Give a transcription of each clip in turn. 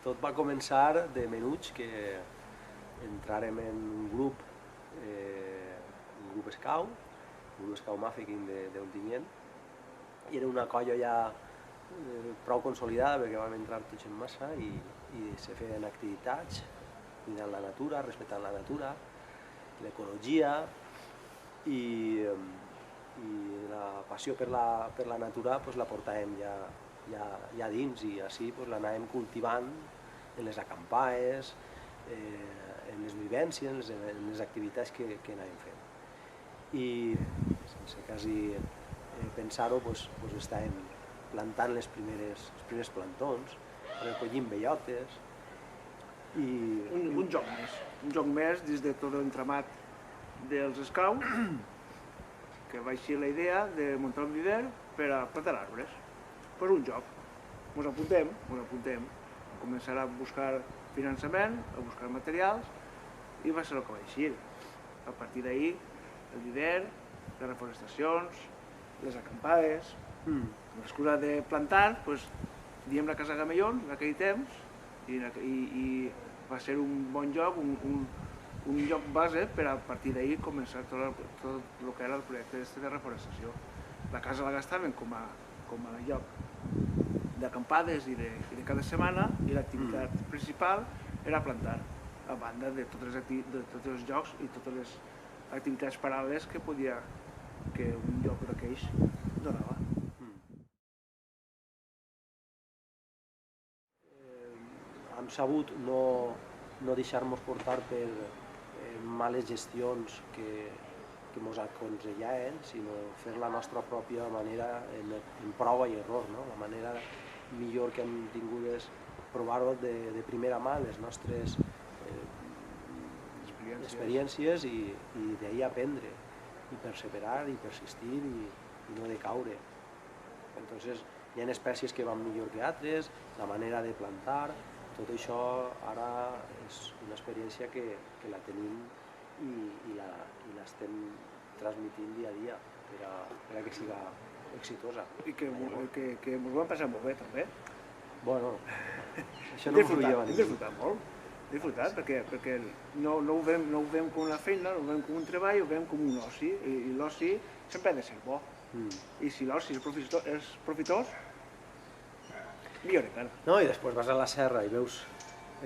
tot va començar de menuts que entràrem en un grup Scout Mafeking d'Ontinyent, i era una colla ja prou consolidada perquè vam entrar tots en massa i se feien activitats cuidant la natura, respectant la natura, l'ecologia i la passió per la natura la portàvem ja dins i així l'anàvem cultivant en les acampades, en les vivències, en les activitats que anàvem fent. I sense quasi pensar-ho estàvem plantant els primers plantons, recollint bellotes i... Un joc més dins de tot l'entramat dels scouts, que va així la idea de muntar un viver per a plantar arbres. Per un joc. Ens apuntem, a començar a buscar finançament, a buscar materials, i va ser el que va eixir. A partir d'ahir, el viver, les reforestacions, les acampades, amb l'excusa de plantar, diem la Casa Gamellons en aquell temps, i va ser un bon lloc, un lloc base per a partir d'ahir començar tot el que era el projecte de reforestació. La casa la gastàvem com a lloc d'acampades i de cada setmana, i l'activitat principal era plantar, a banda de tots els jocs i totes les activitats paral·leles que un lloc d'aquells donava. Hem sabut no deixar-nos portar per males gestions que ens aconsellaven, sinó fer la nostra pròpia manera en prova i error. La manera millor que hem tingut és provar-ho de primera mà, les nostres experiències, i d'ahir aprendre, i perseverar, i persistir, i no decaure. Entonces, hi ha espècies que van millor que altres, la manera de plantar, tot això ara és una experiència que la tenim i l'estem transmitint dia a dia per a que siga exitosa. I que ens ho vam passar molt bé, també. Bueno, això no m'ho lleva ningú. Hem disfrutat molt, perquè no ho veiem com una feina, no ho veiem com un treball, ho veiem com un oci, i l'oci sempre ha de ser bo. I si l'oci és profitós, millor encara. No, i després vas a la serra i veus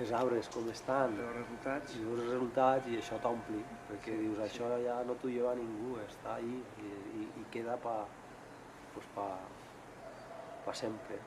els arbres com estan, i veus els resultats, i això t'ompli, perquè dius, això ja no t'ho lleva ningú, està ahí i queda pa sempre.